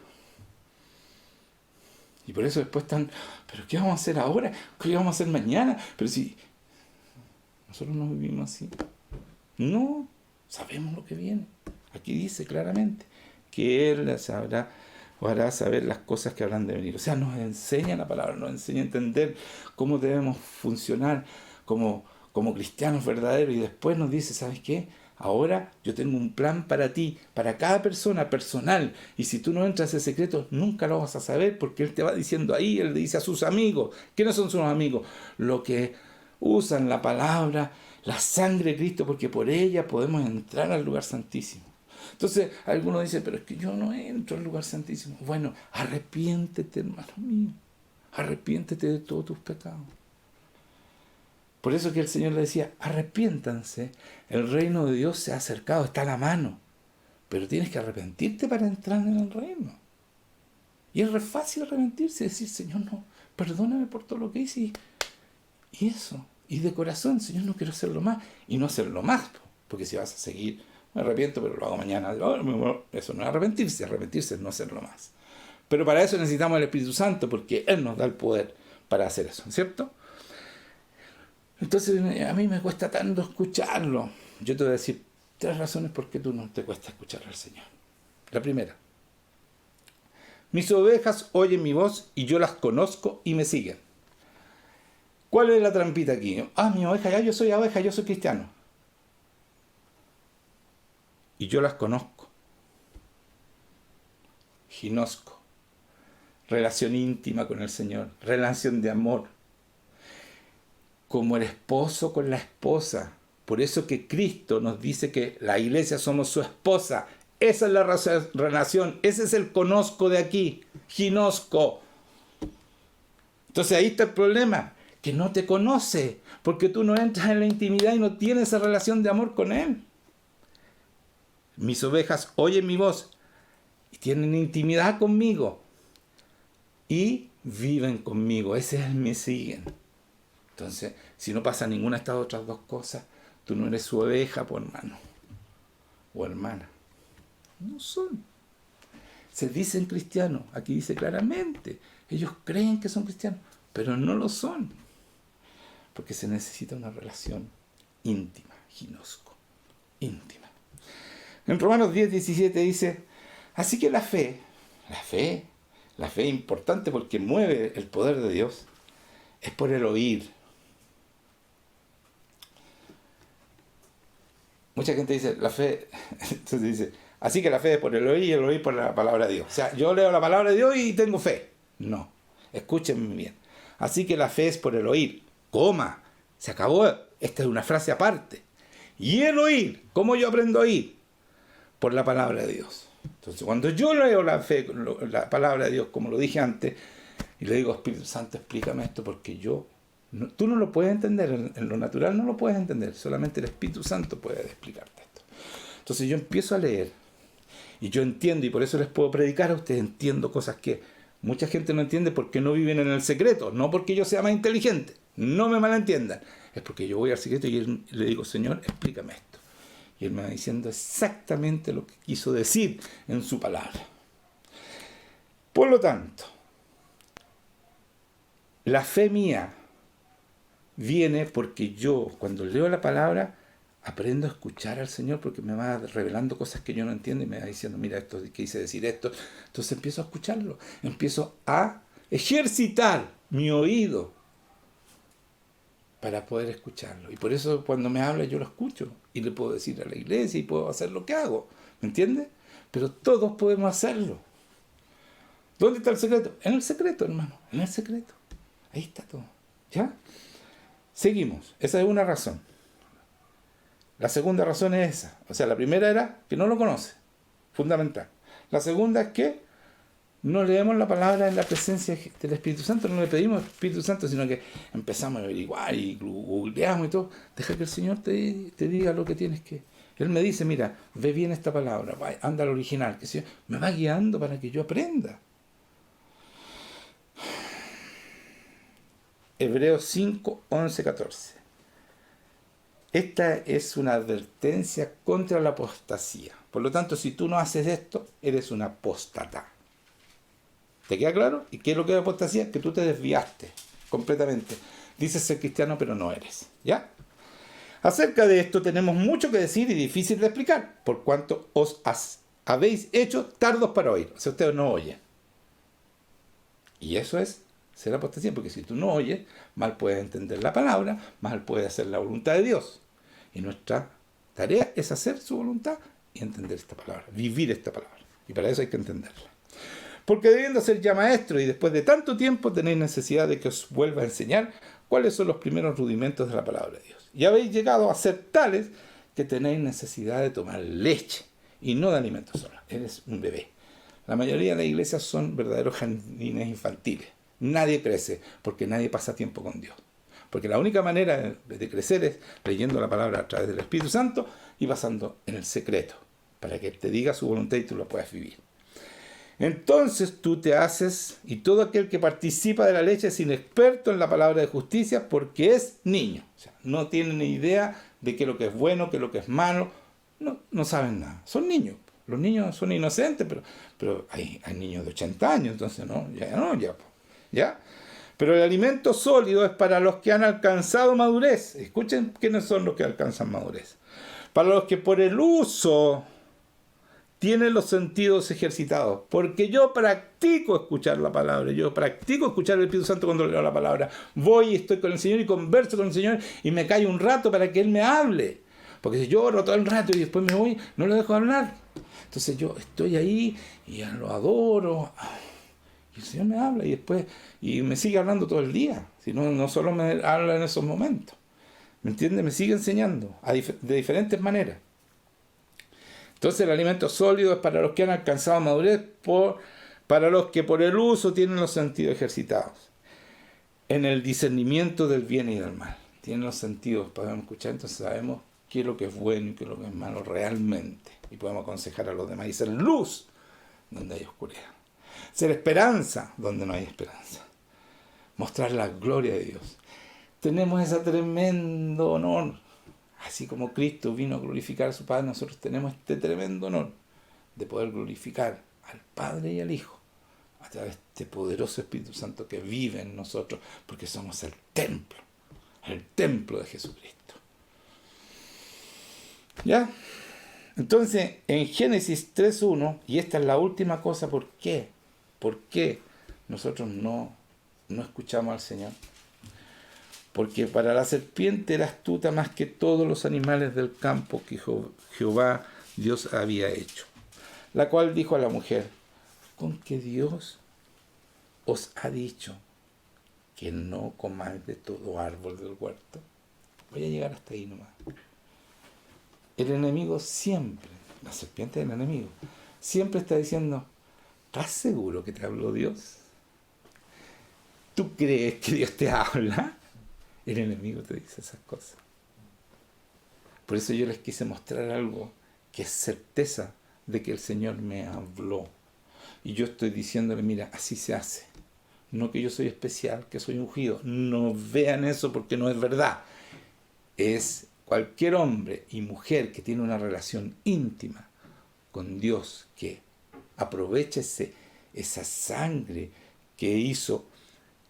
Y por eso después están, ¿pero qué vamos a hacer ahora? ¿Qué vamos a hacer mañana? Pero si nosotros no vivimos así. No, sabemos lo que viene. Aquí dice claramente que Él las sabrá o hará saber las cosas que habrán de venir. O sea, nos enseña la palabra, nos enseña a entender cómo debemos funcionar como cristianos verdaderos. Y después nos dice, ¿sabes qué? Ahora yo tengo un plan para ti, para cada persona personal. Y si tú no entras a ese secreto, nunca lo vas a saber, porque Él te va diciendo ahí, Él le dice a sus amigos. ¿Quiénes son sus amigos? Los que usan la palabra, la sangre de Cristo, porque por ella podemos entrar al lugar santísimo. Entonces, algunos dicen, pero es que yo no entro al lugar santísimo. Bueno, arrepiéntete, hermano mío. Arrepiéntete de todos tus pecados. Por eso que el Señor le decía, arrepiéntanse, el reino de Dios se ha acercado, está a la mano. Pero tienes que arrepentirte para entrar en el reino. Y es re fácil arrepentirse, decir, Señor, no, perdóname por todo lo que hice. Y eso, y de corazón, Señor, no quiero hacerlo más. Y no hacerlo más, porque si vas a seguir, me arrepiento, pero lo hago mañana. Eso no es arrepentirse es no hacerlo más. Pero para eso necesitamos el Espíritu Santo, porque Él nos da el poder para hacer eso, ¿cierto? Entonces, a mí me cuesta tanto escucharlo. Yo te voy a decir 3 razones por qué tú no te cuesta escuchar al Señor. La primera, mis ovejas oyen mi voz y yo las conozco y me siguen. ¿Cuál es la trampita aquí? Mi oveja, ya yo soy oveja, yo soy cristiano. Y yo las conozco. Ginosco. Relación íntima con el Señor. Relación de amor. Como el esposo con la esposa. Por eso que Cristo nos dice que la iglesia somos su esposa. Esa es la relación. Ese es el conozco de aquí. Ginosco. Entonces ahí está el problema. Que no te conoce. Porque tú no entras en la intimidad y no tienes esa relación de amor con Él. Mis ovejas oyen mi voz y tienen intimidad conmigo y viven conmigo. Ese es el me siguen. Entonces, si no pasa ninguna de estas otras 2 cosas, tú no eres su oveja, pues, hermano o hermana. No son. Se dicen cristianos. Aquí dice claramente. Ellos creen que son cristianos, pero no lo son. Porque se necesita una relación íntima, ginosco, íntima. En Romanos 10:17 dice, así que la fe importante porque mueve el poder de Dios, es por el oír. Mucha gente dice, la fe, entonces dice, así que la fe es por el oír y el oír por la palabra de Dios. O sea, yo leo la palabra de Dios y tengo fe. No, escúchenme bien. Así que la fe es por el oír, se acabó, esta es una frase aparte. Y el oír, ¿cómo yo aprendo a oír? Por la palabra de Dios. Entonces, cuando yo leo la fe, la palabra de Dios, como lo dije antes, y le digo, Espíritu Santo, explícame esto, porque tú no lo puedes entender, en lo natural no lo puedes entender, solamente el Espíritu Santo puede explicarte esto. Entonces yo empiezo a leer, y yo entiendo, y por eso les puedo predicar a ustedes, entiendo cosas que mucha gente no entiende porque no viven en el secreto, no porque yo sea más inteligente, no me malentiendan, es porque yo voy al secreto y le digo, Señor, explícame esto. Y Él me va diciendo exactamente lo que quiso decir en su palabra. Por lo tanto, la fe mía viene porque yo, cuando leo la palabra, aprendo a escuchar al Señor porque me va revelando cosas que yo no entiendo y me va diciendo, mira, esto quise decir esto. Entonces empiezo a escucharlo, empiezo a ejercitar mi oído para poder escucharlo. Y por eso cuando me habla yo lo escucho y le puedo decir a la iglesia y puedo hacer lo que hago. ¿Me entiendes? Pero todos podemos hacerlo. ¿Dónde está el secreto? En el secreto, hermano. En el secreto. Ahí está todo. ¿Ya? Seguimos. Esa es una razón. La segunda razón es esa. O sea, la primera era que no lo conoce. Fundamental. La segunda es que no leemos la palabra en la presencia del Espíritu Santo, no le pedimos al Espíritu Santo, sino que empezamos a averiguar y googleamos y todo. Deja que el Señor te diga lo que tienes que... Él me dice, mira, ve bien esta palabra, anda al original, que si me va guiando para que yo aprenda. Hebreos 5, 11, 14. Esta es una advertencia contra la apostasía. Por lo tanto, si tú no haces esto, eres un apóstata. ¿Te queda claro? ¿Y qué es lo que es apostasía? Que tú te desviaste completamente. Dices ser cristiano, pero no eres. ¿Ya? Acerca de esto tenemos mucho que decir y difícil de explicar, por cuanto os habéis hecho tardos para oír. O sea, ustedes no oyen. Y eso es ser apostasía, porque si tú no oyes, mal puedes entender la palabra, mal puedes hacer la voluntad de Dios. Y nuestra tarea es hacer su voluntad y entender esta palabra, vivir esta palabra. Y para eso hay que entenderla. Porque debiendo ser ya maestro y después de tanto tiempo tenéis necesidad de que os vuelva a enseñar cuáles son los primeros rudimentos de la palabra de Dios. Y habéis llegado a ser tales que tenéis necesidad de tomar leche y no de alimento solo. Eres un bebé. La mayoría de las iglesias son verdaderos jardines infantiles. Nadie crece porque nadie pasa tiempo con Dios. Porque la única manera de crecer es leyendo la palabra a través del Espíritu Santo y pasando en el secreto, para que Él te diga su voluntad y tú lo puedas vivir. Entonces tú te haces, y todo aquel que participa de la leche es inexperto en la palabra de justicia porque es niño. O sea, no tienen ni idea de qué es lo que es bueno, qué es lo que es malo. No saben nada. Son niños. Los niños son inocentes, pero hay niños de 80 años, entonces ¿ya? Pero el alimento sólido es para los que han alcanzado madurez. Escuchen quiénes son los que alcanzan madurez. Para los que por el uso tienen los sentidos ejercitados. Porque yo practico escuchar la palabra. Yo practico escuchar el Espíritu Santo cuando leo la palabra. Voy y estoy con el Señor y converso con el Señor y me callo un rato para que Él me hable. Porque si yo oro todo el rato y después me voy, no lo dejo hablar. Entonces yo estoy ahí y ya lo adoro. Y el Señor me habla y después y me sigue hablando todo el día. Si no solo me habla en esos momentos. ¿Me entiende? Me sigue enseñando de diferentes maneras. Entonces el alimento sólido es para los que han alcanzado madurez, para los que por el uso tienen los sentidos ejercitados. En el discernimiento del bien y del mal. Tienen los sentidos, podemos escuchar, entonces sabemos qué es lo que es bueno y qué es lo que es malo realmente. Y podemos aconsejar a los demás y ser luz donde hay oscuridad. Ser esperanza donde no hay esperanza. Mostrar la gloria de Dios. Tenemos ese tremendo honor. Así como Cristo vino a glorificar a su Padre, nosotros tenemos este tremendo honor de poder glorificar al Padre y al Hijo a través de este poderoso Espíritu Santo que vive en nosotros, porque somos el templo de Jesucristo. ¿Ya? Entonces, en Génesis 3.1, y esta es la última cosa, ¿por qué? ¿Por qué nosotros no escuchamos al Señor? Porque para la serpiente era astuta más que todos los animales del campo que Jehová Dios había hecho. La cual dijo a la mujer, ¿con qué Dios os ha dicho que no comáis de todo árbol del huerto? Voy a llegar hasta ahí nomás. El enemigo siempre, la serpiente del enemigo, siempre está diciendo, ¿estás seguro que te habló Dios? ¿Tú crees que Dios te habla? El enemigo te dice esas cosas. Por eso yo les quise mostrar algo que es certeza de que el Señor me habló. Y yo estoy diciéndole, mira, así se hace. No que yo soy especial, que soy ungido. No vean eso porque no es verdad. Es cualquier hombre y mujer que tiene una relación íntima con Dios, que aproveche esa sangre que hizo,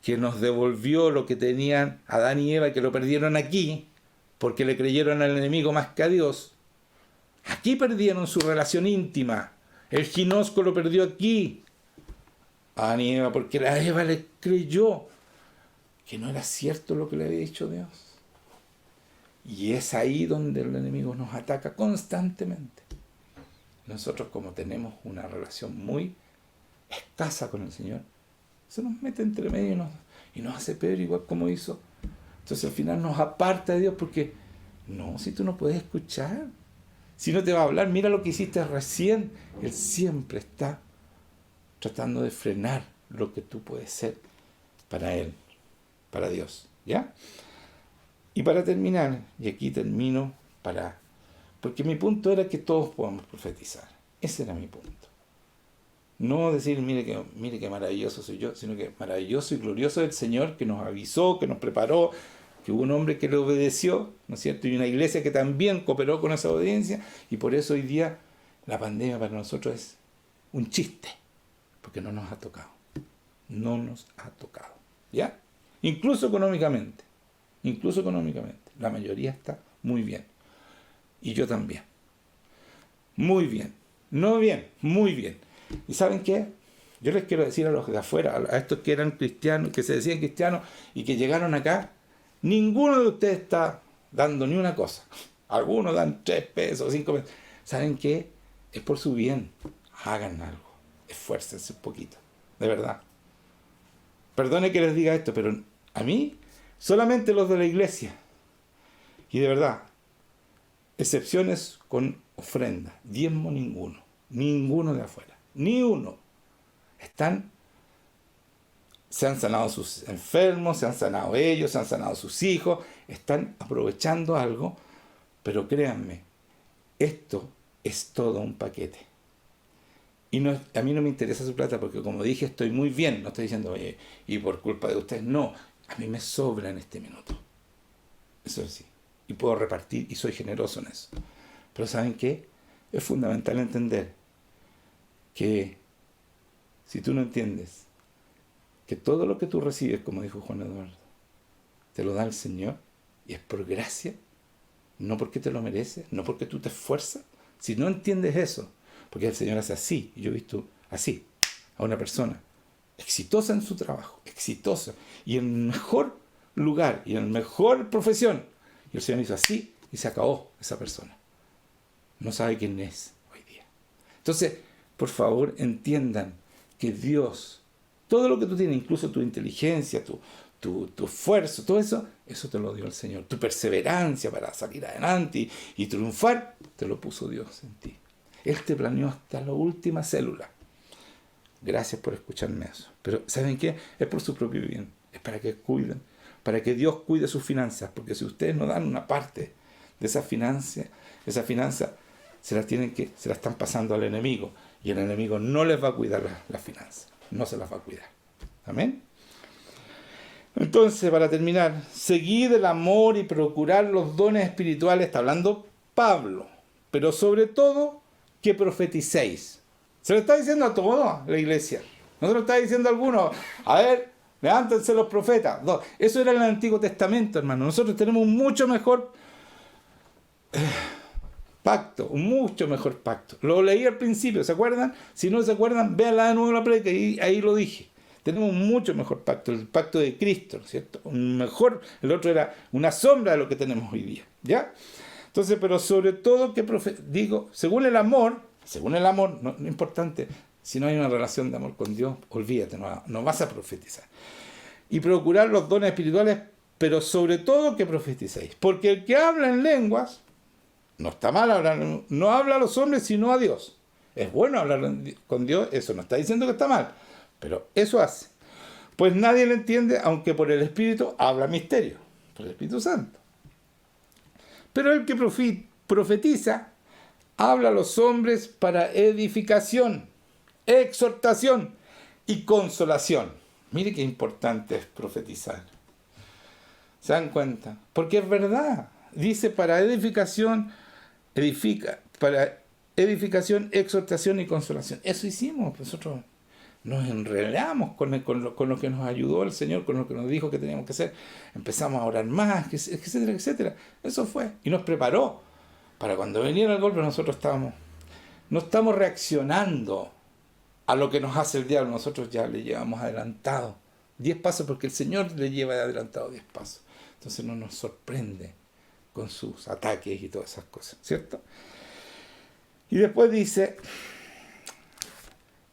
que nos devolvió lo que tenían Adán y Eva, que lo perdieron aquí, porque le creyeron al enemigo más que a Dios. Aquí perdieron su relación íntima. El ginosco lo perdió aquí, Adán y Eva, porque la Eva le creyó que no era cierto lo que le había dicho Dios. Y es ahí donde el enemigo nos ataca constantemente. Nosotros, como tenemos una relación muy escasa con el Señor, se nos mete entre medio y nos hace peor, igual como hizo. Entonces al final nos aparta de Dios porque, no, si tú no puedes escuchar, si no te va a hablar, mira lo que hiciste recién. Él siempre está tratando de frenar lo que tú puedes ser para Él, para Dios, ¿ya? Y para terminar, y aquí termino, porque mi punto era que todos podamos profetizar. Ese era mi punto. No decir, mire qué maravilloso soy yo, sino que maravilloso y glorioso es el Señor que nos avisó, que nos preparó, que hubo un hombre que le obedeció, ¿no es cierto? Y una iglesia que también cooperó con esa obediencia, y por eso hoy día la pandemia para nosotros es un chiste, porque no nos ha tocado. No nos ha tocado, ¿ya? Incluso económicamente, la mayoría está muy bien. Y yo también. Muy bien. No bien, muy bien. ¿Y saben qué? Yo les quiero decir a los de afuera, a estos que eran cristianos, que se decían cristianos y que llegaron acá, ninguno de ustedes está dando ni una cosa. Algunos dan 3 pesos, 5 pesos. ¿Saben qué? Es por su bien. Hagan algo. Esfuércense un poquito. De verdad. Perdone que les diga esto, pero a mí, solamente los de la iglesia. Y de verdad, excepciones con ofrenda. Diezmo ninguno. Ninguno de afuera. Ni uno. Se han sanado sus enfermos, se han sanado ellos, se han sanado sus hijos, están aprovechando algo, pero créanme, esto es todo un paquete. Y a mí no me interesa su plata porque, como dije, estoy muy bien. No estoy diciendo, oye, y por culpa de ustedes, no. A mí me sobra en este minuto. Eso sí. Y puedo repartir y soy generoso en eso. Pero ¿saben qué? Es fundamental entender que si tú no entiendes que todo lo que tú recibes, como dijo Juan Eduardo, te lo da el Señor y es por gracia, no porque te lo mereces, no porque tú te esfuerzas. Si no entiendes eso, porque el Señor hace así, y yo he visto así a una persona exitosa en su trabajo, exitosa, y en el mejor lugar, y en la mejor profesión, y el Señor hizo así, y se acabó esa persona. No sabe quién es hoy día. Entonces, por favor, entiendan que Dios, todo lo que tú tienes, incluso tu inteligencia, tu esfuerzo, todo eso te lo dio el Señor. Tu perseverancia para salir adelante y triunfar, te lo puso Dios en ti. Él te planeó hasta la última célula. Gracias por escucharme eso. Pero ¿saben qué? Es por su propio bien. Es para que cuiden, para que Dios cuide sus finanzas. Porque si ustedes no dan una parte de esa finanza se la están pasando al enemigo. Y el enemigo no les va a cuidar las finanzas. No se las va a cuidar. Amén. Entonces, para terminar, seguid el amor y procurar los dones espirituales. Está hablando Pablo. Pero sobre todo, que profeticéis. Se lo está diciendo a todos la iglesia. No se lo está diciendo a algunos. A ver, levántense los profetas. Eso era en el Antiguo Testamento, hermano. Nosotros tenemos un mucho mejor pacto, un mucho mejor pacto. Lo leí al principio, ¿se acuerdan? Si no se acuerdan, véanla de nuevo la prédica y ahí lo dije. Tenemos un mucho mejor pacto, el pacto de Cristo, ¿cierto? Un mejor, el otro era una sombra de lo que tenemos hoy día, ¿ya? Entonces, pero sobre todo, según el amor, no es importante, si no hay una relación de amor con Dios, olvídate, no vas a profetizar. Y procurar los dones espirituales, pero sobre todo que profeticéis. Porque el que habla en lenguas, no está mal hablar, no habla a los hombres sino a Dios. Es bueno hablar con Dios, eso no está diciendo que está mal, pero eso hace. Pues nadie le entiende, aunque por el Espíritu habla misterio, por el Espíritu Santo. Pero el que profetiza, habla a los hombres para edificación, exhortación y consolación. Mire qué importante es profetizar. ¿Se dan cuenta? Porque es verdad. Dice para edificación, exhortación y consolación. Eso hicimos. Nosotros nos enredamos con lo que nos ayudó el Señor, con lo que nos dijo que teníamos que hacer. Empezamos a orar más, etcétera, etcétera. Eso fue. Y nos preparó para cuando viniera el golpe. Nosotros no estamos reaccionando a lo que nos hace el diablo. Nosotros ya le llevamos adelantado 10 pasos, porque el Señor le lleva adelantado 10 pasos. Entonces no nos sorprende con sus ataques y todas esas cosas, ¿cierto? Y después dice,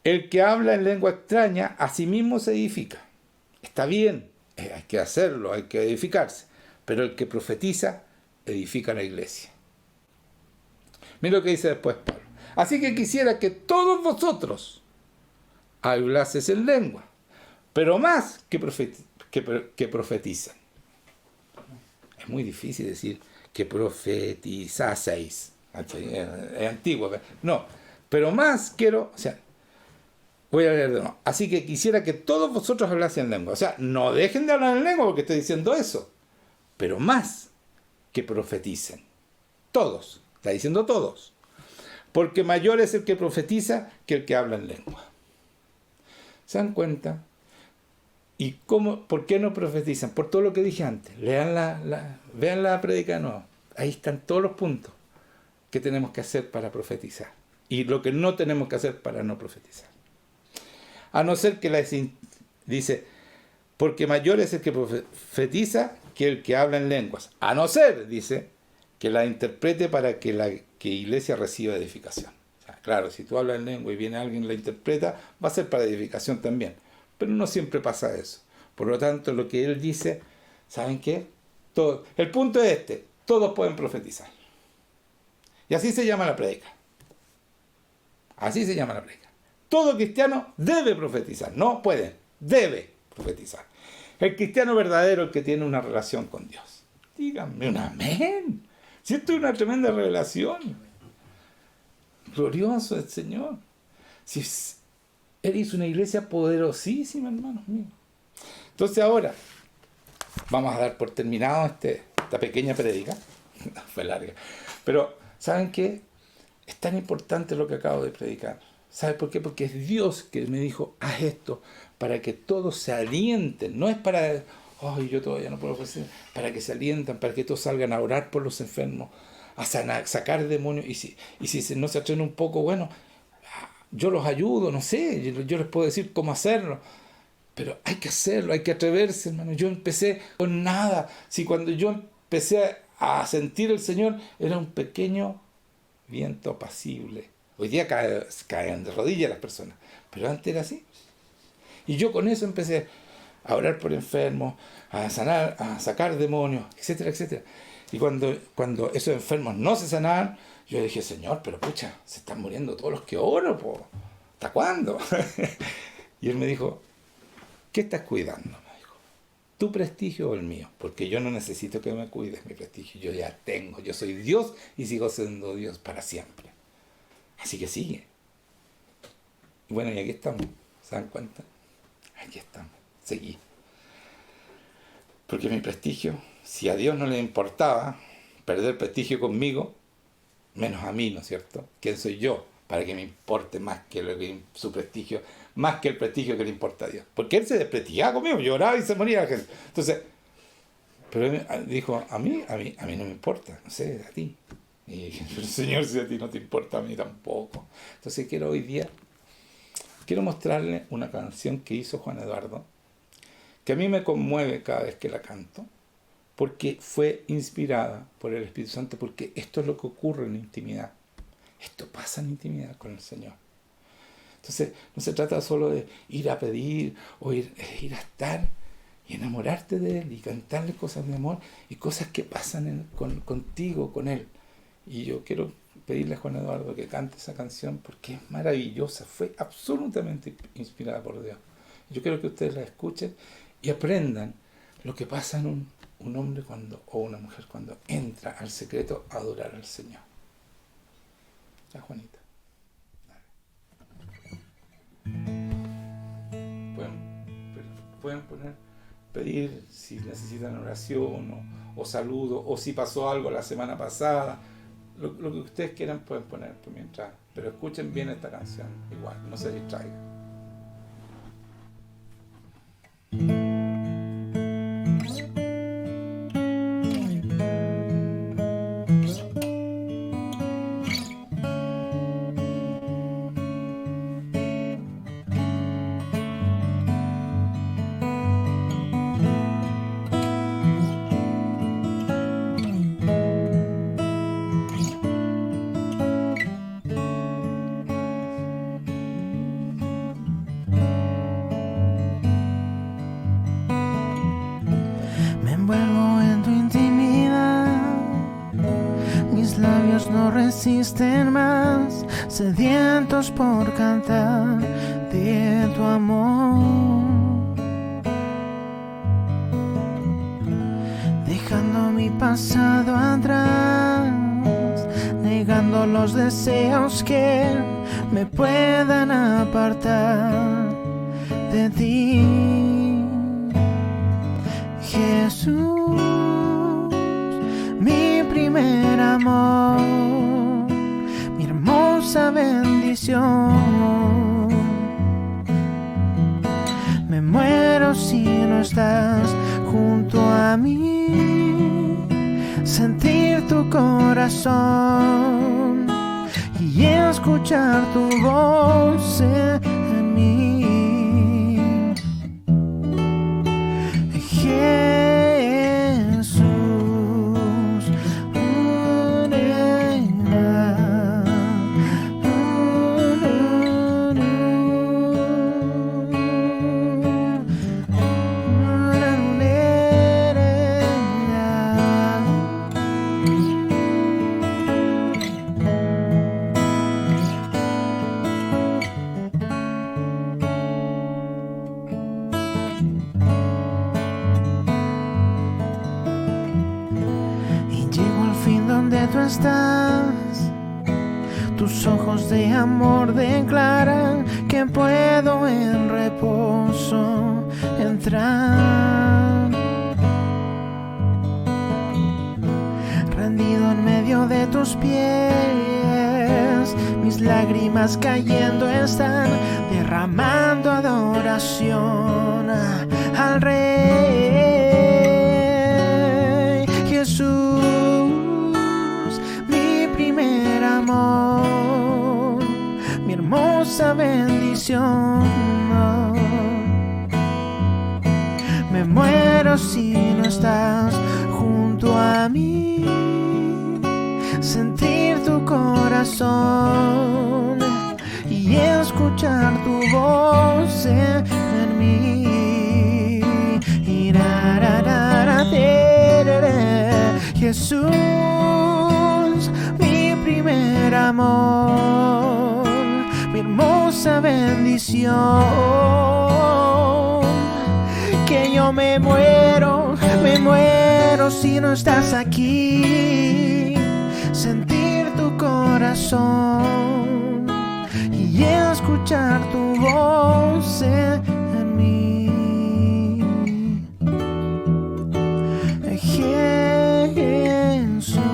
el que habla en lengua extraña a sí mismo se edifica. Está bien, hay que hacerlo, hay que edificarse, pero el que profetiza edifica la iglesia. Mira lo que dice después Pablo. Así que quisiera que todos vosotros hablases en lengua, pero más que profetizan. Es muy difícil decir que profetizaseis. Es antiguo. No, pero más quiero, o sea, voy a leer de nuevo. Así que quisiera que todos vosotros hablasen en lengua. O sea, no dejen de hablar en lengua porque estoy diciendo eso, pero más que profeticen. Todos, está diciendo todos. Porque mayor es el que profetiza que el que habla en lengua. ¿Se dan cuenta? ¿Y por qué no profetizan? Por todo lo que dije antes. Vean la prédica de nuevo. Ahí están todos los puntos que tenemos que hacer para profetizar. Y lo que no tenemos que hacer para no profetizar. A no ser que dice, porque mayor es el que profetiza que el que habla en lenguas. A no ser, dice, que la interprete para que la iglesia reciba edificación. O sea, claro, si tú hablas en lengua y viene alguien y la interpreta, va a ser para edificación también. Pero no siempre pasa eso. Por lo tanto, lo que él dice, ¿saben qué? El punto es todos pueden profetizar. Y así se llama la prédica. Así se llama la prédica. Todo cristiano debe profetizar. No puede, debe profetizar. El cristiano verdadero, el que tiene una relación con Dios. Díganme un amén. Si esto es una tremenda revelación. Glorioso el Señor. Si Él hizo una iglesia poderosísima, hermanos míos. Entonces ahora, vamos a dar por terminado esta pequeña prédica. Fue larga. Pero, ¿saben qué? Es tan importante lo que acabo de predicar. ¿Sabe por qué? Porque es Dios que me dijo, haz esto, para que todos se alienten. No es para, yo todavía no puedo ofrecer, para que se alientan, para que todos salgan a orar por los enfermos, a sacar demonios. Y si no se atreven un poco, bueno, yo los ayudo, no sé, yo les puedo decir cómo hacerlo. Pero hay que hacerlo, hay que atreverse, hermano. Yo empecé con nada. Si cuando yo empecé a sentir el Señor, era un pequeño viento apacible. Hoy día caen de rodillas las personas, pero antes era así. Y yo con eso empecé a orar por enfermos, a sanar, a sacar demonios, etcétera, etcétera. Y cuando esos enfermos no se sanaban, yo dije, Señor, pero pucha, se están muriendo todos los que oro, po. ¿Hasta cuándo? Y Él me dijo, ¿qué estás cuidando? Me dijo, ¿tu prestigio o el mío? Porque yo no necesito que me cuides mi prestigio, yo ya tengo, yo soy Dios y sigo siendo Dios para siempre. Así que sigue. Y bueno, y aquí estamos, ¿se dan cuenta? Aquí estamos, seguí. Porque mi prestigio, si a Dios no le importaba perder prestigio conmigo, menos a mí, ¿no es cierto? ¿Quién soy yo para que me importe más que su prestigio, más que el prestigio que le importa a Dios? Porque Él se desprestigiaba conmigo, lloraba y se moría la gente. Entonces, pero Él dijo, a mí no me importa, no sé, a ti. Y dije, Señor, si a ti no te importa, a mí tampoco. Entonces hoy día quiero mostrarle una canción que hizo Juan Eduardo, que a mí me conmueve cada vez que la canto, porque fue inspirada por el Espíritu Santo, porque esto es lo que ocurre en intimidad. Esto pasa en intimidad con el Señor. Entonces, no se trata solo de ir a pedir o ir a estar y enamorarte de Él y cantarle cosas de amor y cosas que pasan contigo, con Él. Y yo quiero pedirle a Juan Eduardo que cante esa canción porque es maravillosa, fue absolutamente inspirada por Dios. Yo quiero que ustedes la escuchen y aprendan lo que pasa en un hombre o una mujer cuando entra al secreto a adorar al Señor. Ya, Juanita. Pueden pedir si necesitan oración o saludo, o si pasó algo la semana pasada. Lo que ustedes quieran pueden poner mientras, pero escuchen bien esta canción igual, no se distraigan. Resisten más, sedientos por cantar de tu amor, dejando mi pasado atrás, negando los deseos que me puedan apartar de ti. Jesús, mi primer amor, mi hermosa bendición. Me muero si no estás junto a mí, sentir tu corazón y escuchar tu voz en mí. Donde tú estás, tus ojos de amor declaran que puedo en reposo entrar. Rendido en medio de tus pies, mis lágrimas cayendo están, derramando adoración al Rey Jesús. Amor, mi hermosa bendición. Me muero si no estás junto a mí, sentir tu corazón y escuchar tu voz en mí. Jesús, primer amor, mi hermosa bendición. Que yo me muero si no estás aquí, sentir tu corazón y escuchar tu voz en mí. Jesús.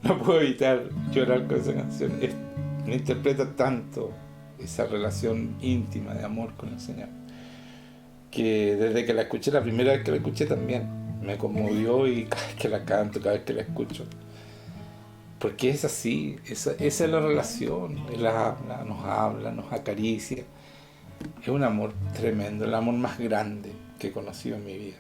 No puedo evitar llorar con esa canción. Me interpreta tanto esa relación íntima de amor con el Señor, que desde que la escuché, la primera vez que la escuché también me conmovió, y cada vez que la canto, cada vez que la escucho, porque es así, esa es la relación. Él habla, nos acaricia. Es un amor tremendo, el amor más grande que he conocido en mi vida.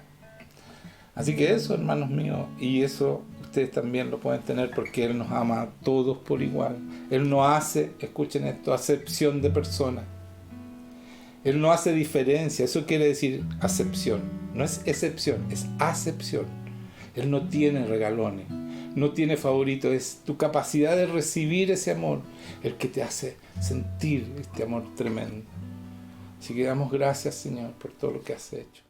Así que eso, hermanos míos, y eso ustedes también lo pueden tener, porque Él nos ama a todos por igual. Él no hace, escuchen esto, acepción de personas. Él no hace diferencia. Eso quiere decir acepción. No es excepción, es acepción. Él no tiene regalones, no tiene favoritos. Es tu capacidad de recibir ese amor el que te hace sentir este amor tremendo. Así que damos gracias, Señor, por todo lo que has hecho.